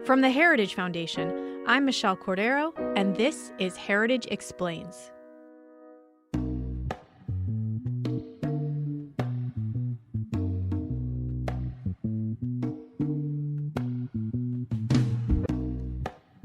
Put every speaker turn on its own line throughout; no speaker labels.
From the Heritage Foundation, I'm Michelle Cordero, and this is Heritage Explains.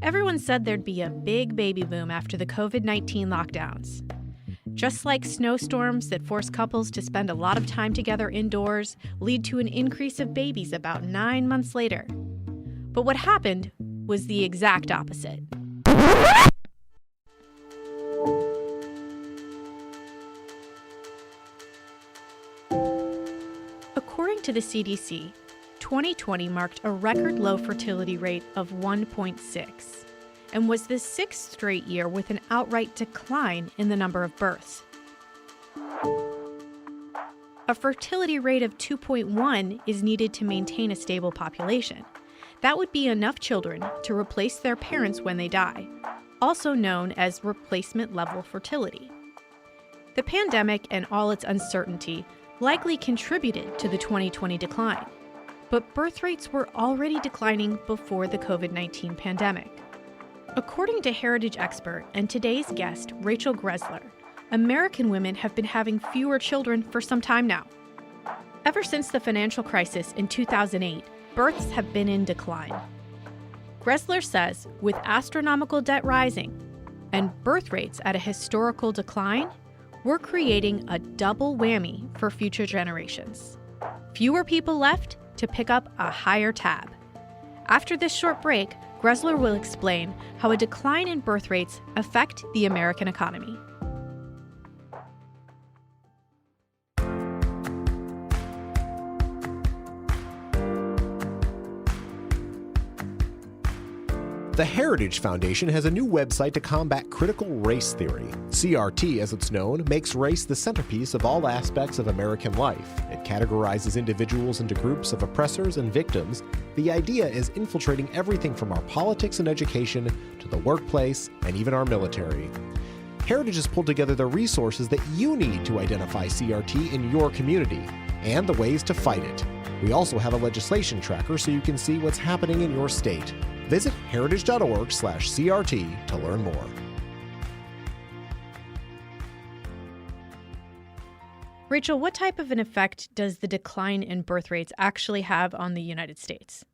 Everyone said there'd be a big baby boom after the COVID-19 lockdowns. Just like snowstorms that force couples to spend a lot of time together indoors lead to an increase of babies about 9 months later. But what happened was the exact opposite. According to the CDC, 2020 marked a record low fertility rate of 1.6 and was the sixth straight year with an outright decline in the number of births. A fertility rate of 2.1 is needed to maintain a stable population. That would be enough children to replace their parents when they die, also known as replacement level fertility. The pandemic and all its uncertainty likely contributed to the 2020 decline, but birth rates were already declining before the COVID-19 pandemic. According to heritage expert and today's guest, Rachel Greszler, American women have been having fewer children for some time now. Ever since the financial crisis in 2008, births have been in decline. Greszler says with astronomical debt rising and birth rates at a historical decline, we're creating a double whammy for future generations. Fewer people left to pick up a higher tab. After this short break, Greszler will explain how a decline in birth rates affect the American economy.
The Heritage Foundation has a new website to combat critical race theory. CRT, as it's known, makes race the centerpiece of all aspects of American life. It categorizes individuals into groups of oppressors and victims. The idea is infiltrating everything from our politics and education to the workplace and even our military. Heritage has pulled together the resources that you need to identify CRT in your community and the ways to fight it. We also have a legislation tracker so you can see what's happening in your state. Visit heritage.org/CRT to learn more.
Rachel, what type of an effect does the decline in birth rates actually have on the United States?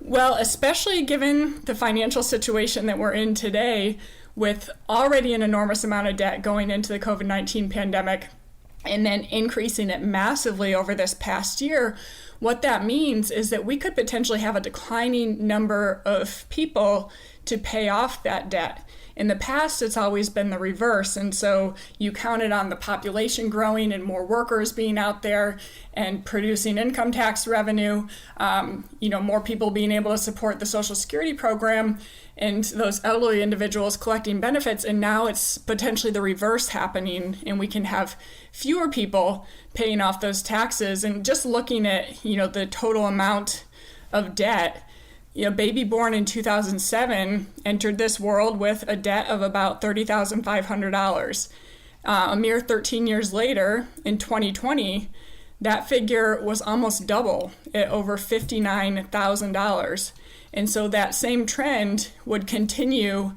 Well, especially given the financial situation that we're in today, with already an enormous amount of debt going into the COVID-19 pandemic, and then increasing it massively over this past year, what that means is that we could potentially have a declining number of people to pay off that debt. In the past, it's always been the reverse, and so you counted on the population growing and more workers being out there and producing income tax revenue, more people being able to support the Social Security program and those elderly individuals collecting benefits, and now it's potentially the reverse happening, and we can have fewer people paying off those taxes. And just looking at, the total amount of debt, baby born in 2007 entered this world with a debt of about $30,500. A mere 13 years later, in 2020, that figure was almost double at over $59,000. And so that same trend would continue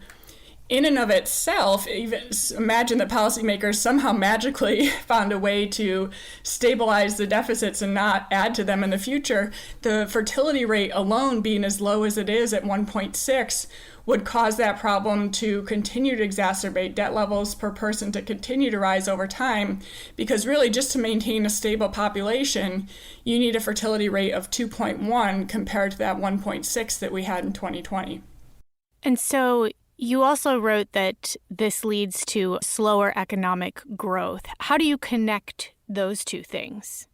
in and of itself. Even imagine that policymakers somehow magically found a way to stabilize the deficits and not add to them in the future. The fertility rate alone being as low as it is at 1.6 would cause that problem to continue to exacerbate, debt levels per person to continue to rise over time, because really just to maintain a stable population, you need a fertility rate of 2.1 compared to that 1.6 that we had in 2020.
And so you also wrote that this leads to slower economic growth. How do you connect those two things?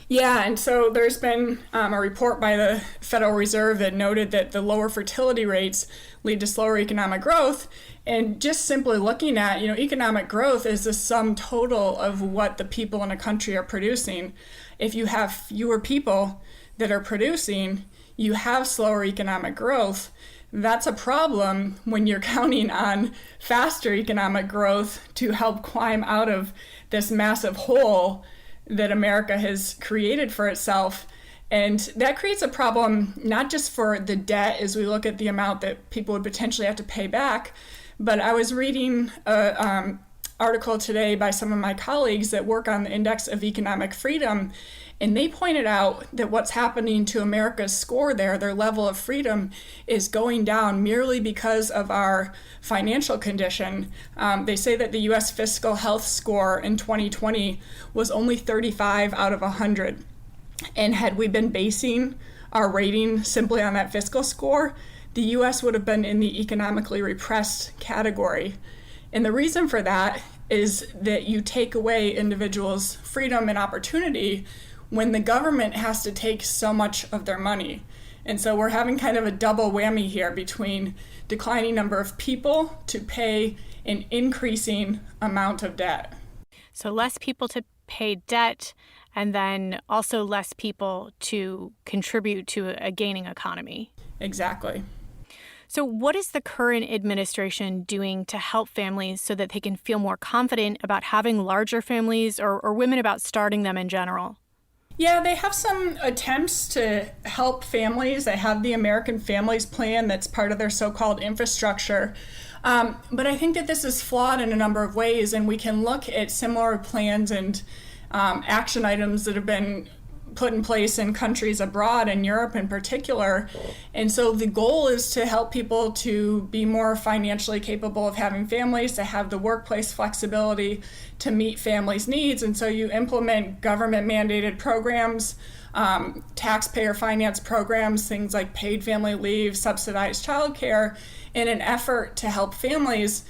Yeah, and so there's been a report by the Federal Reserve that noted that the lower fertility rates lead to slower economic growth. And just simply looking at, economic growth is the sum total of what the people in a country are producing. If you have fewer people that are producing, you have slower economic growth. That's a problem when you're counting on faster economic growth to help climb out of this massive hole that America has created for itself. And that creates a problem, not just for the debt as we look at the amount that people would potentially have to pay back, but I was reading an article today by some of my colleagues that work on the Index of Economic Freedom, and they pointed out that what's happening to America's score there, their level of freedom, is going down merely because of our financial condition. They say that the U.S. fiscal health score in 2020 was only 35 out of 100. And had we been basing our rating simply on that fiscal score, the U.S. would have been in the economically repressed category. And the reason for that is that you take away individuals' freedom and opportunity when the government has to take so much of their money. And so we're having kind of a double whammy here between declining number of people to pay an increasing amount of debt.
So less people to pay debt, and then also less people to contribute to a gaining economy.
Exactly.
So what is the current administration doing to help families so that they can feel more confident about having larger families or women about starting them in general?
Yeah, they have some attempts to help families. They have the American Families Plan that's part of their so-called infrastructure. But I think that this is flawed in a number of ways, and we can look at similar plans and action items that have been put in place in countries abroad, in Europe in particular. And so the goal is to help people to be more financially capable of having families, to have the workplace flexibility to meet families' needs. And so you implement government mandated programs, taxpayer finance programs, things like paid family leave, subsidized childcare, in an effort to help families,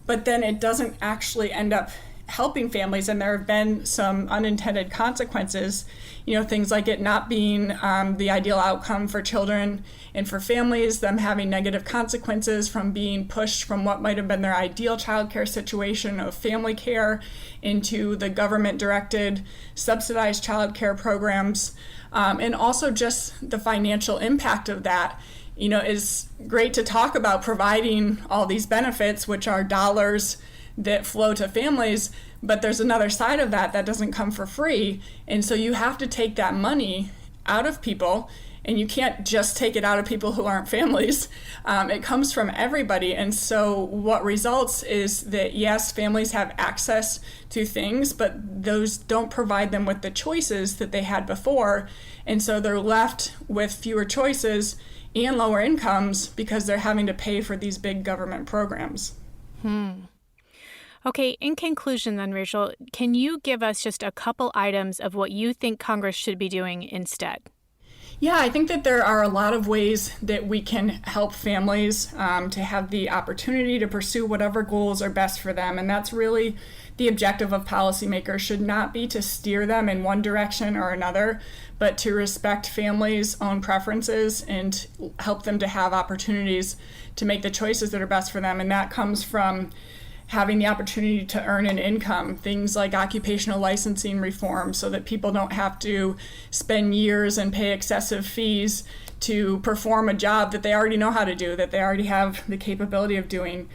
but then it doesn't actually end up helping families, and there have been some unintended consequences, things like it not being the ideal outcome for children and for families, them having negative consequences from being pushed from what might have been their ideal childcare situation of family care into the government-directed subsidized childcare programs, and also just the financial impact of that. Is great to talk about providing all these benefits, which are dollars that flow to families, but there's another side of that doesn't come for free. And so you have to take that money out of people, and you can't just take it out of people who aren't families. It comes from everybody. And so what results is that, yes, families have access to things, but those don't provide them with the choices that they had before. And so they're left with fewer choices and lower incomes because they're having to pay for these big government programs.
Okay, in conclusion then, Rachel, can you give us just a couple items of what you think Congress should be doing instead?
Yeah, I think that there are a lot of ways that we can help families to have the opportunity to pursue whatever goals are best for them. And that's really the objective of policymakers, should not be to steer them in one direction or another, but to respect families' own preferences and help them to have opportunities to make the choices that are best for them. And that comes from having the opportunity to earn an income, things like occupational licensing reform so that people don't have to spend years and pay excessive fees to perform a job that they already know how to do, that they already have the capability of doing.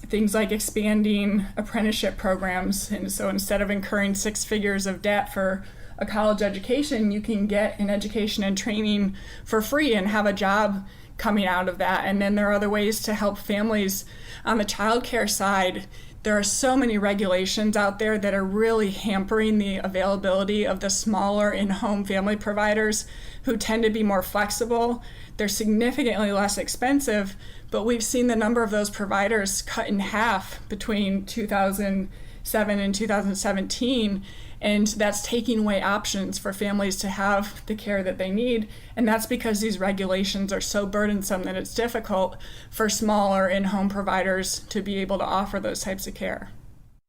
Things like expanding apprenticeship programs. And so instead of incurring 6 figures of debt for a college education, you can get an education and training for free and have a job coming out of that. And then there are other ways to help families. On the childcare side, there are so many regulations out there that are really hampering the availability of the smaller in-home family providers who tend to be more flexible. They're significantly less expensive, but we've seen the number of those providers cut in half between 2007 and 2017. And that's taking away options for families to have the care that they need. And that's because these regulations are so burdensome that it's difficult for smaller in-home providers to be able to offer those types of care.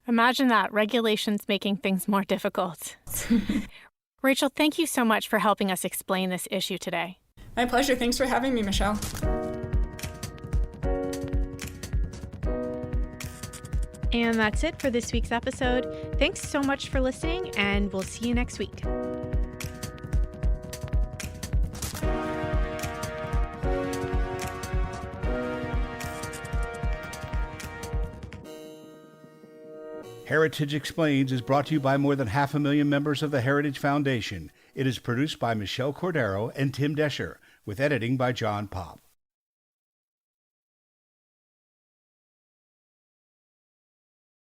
Imagine that, regulations making things more difficult. Rachel, thank you so much for helping us explain this issue today.
My pleasure. Thanks for having me, Michelle.
And that's it for this week's episode. Thanks so much for listening, and we'll see you next week.
Heritage Explains is brought to you by more than 500,000 members of the Heritage Foundation It is produced by Michelle Cordero and Tim Descher, with editing by John Popp.